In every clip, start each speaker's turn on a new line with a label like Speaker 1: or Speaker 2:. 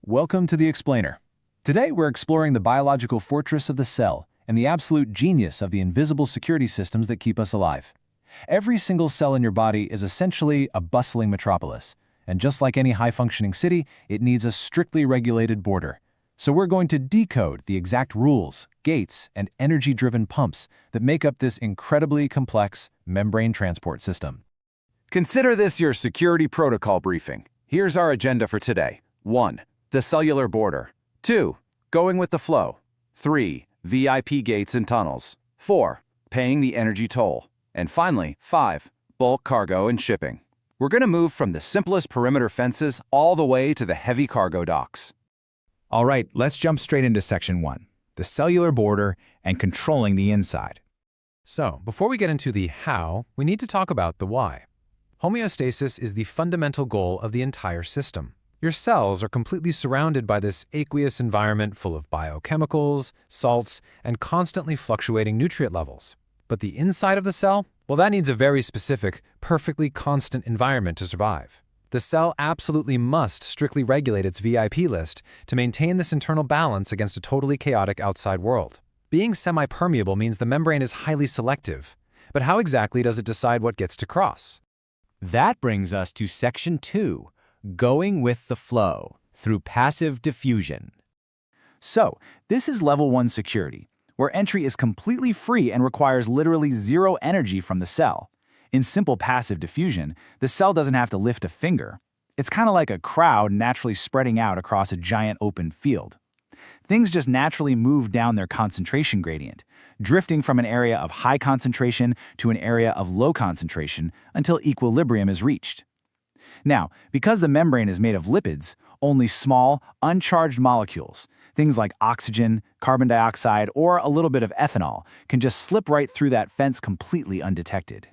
Speaker 1: Welcome to The Explainer. Today we're exploring the biological fortress of the cell and the absolute genius of the invisible security systems that keep us alive. Every single cell in your body is essentially a bustling metropolis, and just like any high-functioning city, it needs a strictly regulated border. So we're going to decode the exact rules, gates, and energy-driven pumps that make up this incredibly complex membrane transport system.
Speaker 2: Consider this your security protocol briefing. Here's our agenda for today. 1. The cellular border. 2. Going with the flow. 3. VIP gates and tunnels. 4. Paying the energy toll. And finally, 5. Bulk cargo and shipping. We're going to move from the simplest perimeter fences all the way to the heavy cargo docks.
Speaker 3: All right, let's jump straight into Section 1, the cellular border and controlling the inside.
Speaker 4: So, before we get into the how, we need to talk about the why. Homeostasis is the fundamental goal of the entire system. Your cells are completely surrounded by this aqueous environment full of biochemicals, salts, and constantly fluctuating nutrient levels. But the inside of the cell? Well, that needs a very specific, perfectly constant environment to survive. The cell absolutely must strictly regulate its VIP list to maintain this internal balance against a totally chaotic outside world. Being semi-permeable means the membrane is highly selective. But how exactly does it decide what gets to cross?
Speaker 5: That brings us to Section 2, going with the flow through passive diffusion.
Speaker 1: So, this is Level 1 security, where entry is completely free and requires literally zero energy from the cell. In simple passive diffusion, the cell doesn't have to lift a finger. It's kind of like a crowd naturally spreading out across a giant open field. Things just naturally move down their concentration gradient, drifting from an area of high concentration to an area of low concentration until equilibrium is reached. Now, because the membrane is made of lipids, only small, uncharged molecules, things like oxygen, carbon dioxide, or a little bit of ethanol, can just slip right through that fence completely undetected.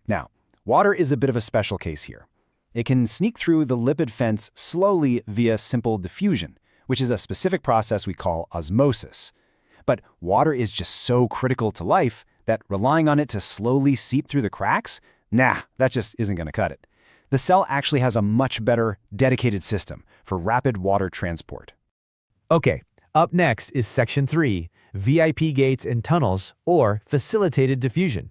Speaker 6: Now, water is a bit of a special case here. It can sneak through the lipid fence slowly via simple diffusion, which is a specific process we call osmosis. But water is just so critical to life that relying on it to slowly seep through the cracks? Nah, that just isn't going to cut it. The cell actually has a much better, dedicated system for rapid water transport.
Speaker 7: Okay, up next is Section 3, VIP gates and tunnels, or facilitated diffusion.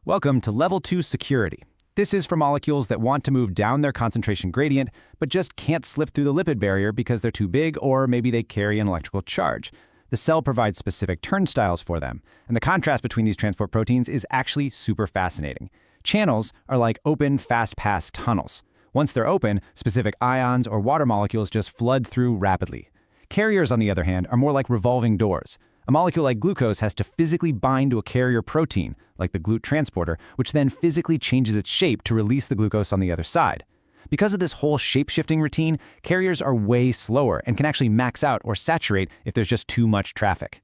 Speaker 6: Welcome to Level 2 security. This is for molecules that want to move down their concentration gradient, but just can't slip through the lipid barrier because they're too big or maybe they carry an electrical charge. The cell provides specific turnstiles for them, and the contrast between these transport proteins is actually super fascinating. Channels are like open, fast-pass tunnels. Once they're open, specific ions or water molecules just flood through rapidly. Carriers, on the other hand, are more like revolving doors. A molecule like glucose has to physically bind to a carrier protein, like the GLUT transporter, which then physically changes its shape to release the glucose on the other side. Because of this whole shape-shifting routine, carriers are way slower and can actually max out or saturate if there's just too much traffic.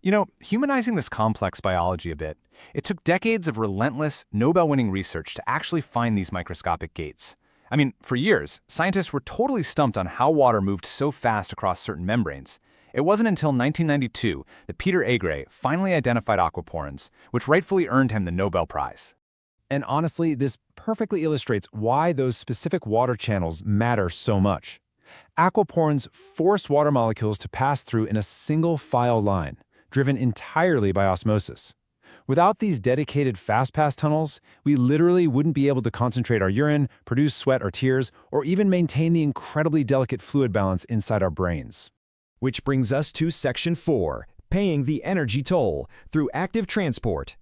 Speaker 8: You know, humanizing this complex biology a bit, it took decades of relentless, Nobel-winning research to actually find these microscopic gates. I mean, for years, scientists were totally stumped on how water moved so fast across certain membranes. It wasn't until 1992 that Peter Agre finally identified aquaporins, which rightfully earned him the Nobel Prize.
Speaker 4: And honestly, this perfectly illustrates why those specific water channels matter so much. Aquaporins force water molecules to pass through in a single file line, driven entirely by osmosis. Without these dedicated fast-pass tunnels, we literally wouldn't be able to concentrate our urine, produce sweat or tears, or even maintain the incredibly delicate fluid balance inside our brains.
Speaker 3: Which brings us to Section 4, paying the energy toll through active transport.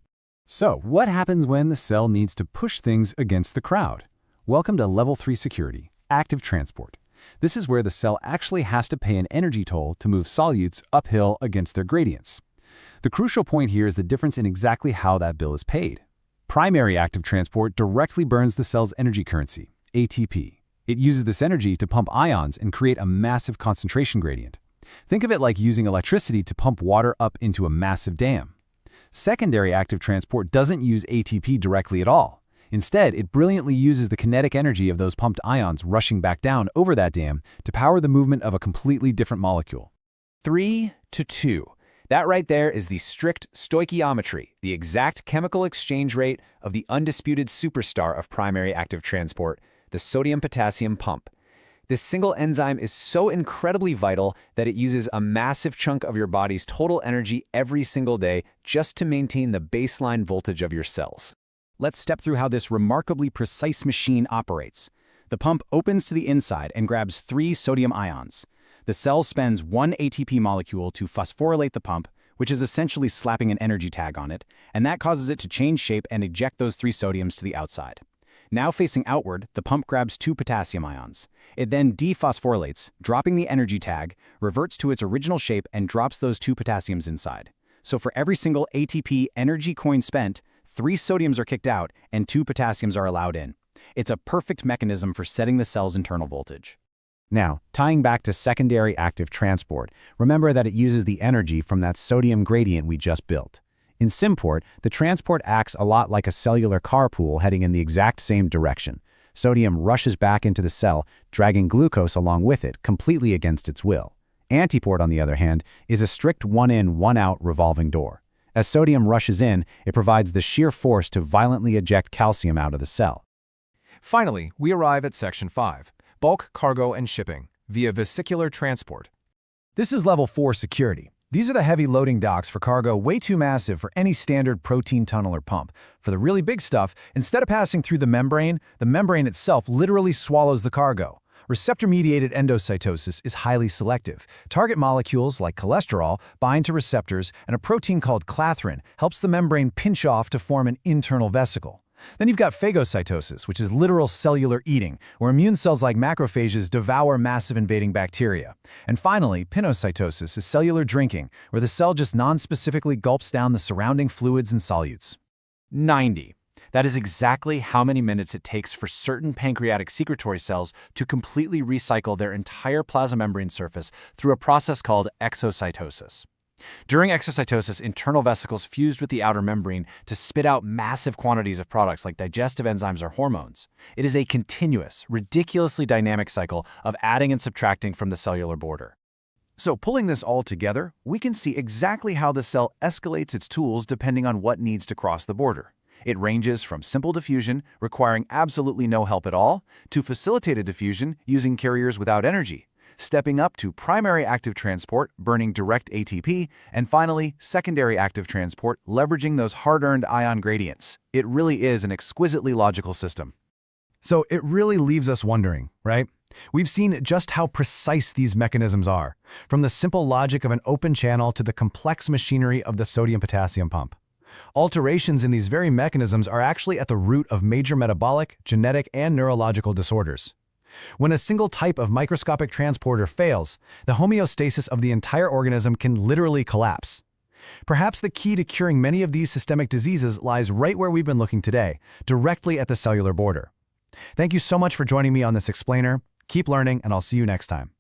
Speaker 1: So, what happens when the cell needs to push things against the crowd? Welcome to Level 3 security, active transport. This is where the cell actually has to pay an energy toll to move solutes uphill against their gradients. The crucial point here is the difference in exactly how that bill is paid. Primary active transport directly burns the cell's energy currency, ATP. It uses this energy to pump ions and create a massive concentration gradient. Think of it like using electricity to pump water up into a massive dam. Secondary active transport doesn't use ATP directly at all. Instead, it brilliantly uses the kinetic energy of those pumped ions rushing back down over that dam to power the movement of a completely different molecule.
Speaker 6: 3 to 2. That right there is the strict stoichiometry, the exact chemical exchange rate of the undisputed superstar of primary active transport, the sodium-potassium pump.
Speaker 2: This single enzyme is so incredibly vital that it uses a massive chunk of your body's total energy every single day just to maintain the baseline voltage of your cells.
Speaker 6: Let's step through how this remarkably precise machine operates. The pump opens to the inside and grabs 3 sodium ions. The cell spends 1 ATP molecule to phosphorylate the pump, which is essentially slapping an energy tag on it, and that causes it to change shape and eject those 3 sodiums to the outside. Now facing outward, the pump grabs 2 potassium ions. It then dephosphorylates, dropping the energy tag, reverts to its original shape and drops those 2 potassiums inside. So for every single ATP energy coin spent, 3 sodiums are kicked out and 2 potassiums are allowed in. It's a perfect mechanism for setting the cell's internal voltage.
Speaker 1: Now, tying back to secondary active transport, remember that it uses the energy from that sodium gradient we just built. In Symport, the transport acts a lot like a cellular carpool heading in the exact same direction. Sodium rushes back into the cell, dragging glucose along with it, completely against its will. Antiport, on the other hand, is a strict one-in, one-out revolving door. As sodium rushes in, it provides the sheer force to violently eject calcium out of the cell.
Speaker 4: Finally, we arrive at Section 5, Bulk Cargo and Shipping, via Vesicular Transport. This is Level 4 security. These are the heavy loading docks for cargo way too massive for any standard protein tunnel or pump. For the really big stuff, instead of passing through the membrane itself literally swallows the cargo. Receptor-mediated endocytosis is highly selective. Target molecules like cholesterol bind to receptors, and a protein called clathrin helps the membrane pinch off to form an internal vesicle. Then you've got phagocytosis, which is literal cellular eating, where immune cells like macrophages devour massive invading bacteria. And finally, pinocytosis is cellular drinking, where the cell just non-specifically gulps down the surrounding fluids and solutes.
Speaker 2: 90. That is exactly how many minutes it takes for certain pancreatic secretory cells to completely recycle their entire plasma membrane surface through a process called exocytosis. During exocytosis, internal vesicles fused with the outer membrane to spit out massive quantities of products like digestive enzymes or hormones. It is a continuous, ridiculously dynamic cycle of adding and subtracting from the cellular border.
Speaker 3: So pulling this all together, we can see exactly how the cell escalates its tools depending on what needs to cross the border. It ranges from simple diffusion, requiring absolutely no help at all, to facilitated diffusion using carriers without energy, stepping up to primary active transport, burning direct ATP, and finally, secondary active transport, leveraging those hard-earned ion gradients. It really is an exquisitely logical system.
Speaker 4: So it really leaves us wondering, right? We've seen just how precise these mechanisms are, from the simple logic of an open channel to the complex machinery of the sodium-potassium pump. Alterations in these very mechanisms are actually at the root of major metabolic, genetic, and neurological disorders. When a single type of microscopic transporter fails, the homeostasis of the entire organism can literally collapse. Perhaps the key to curing many of these systemic diseases lies right where we've been looking today, directly at the cellular border. Thank you so much for joining me on this explainer. Keep learning, and I'll see you next time.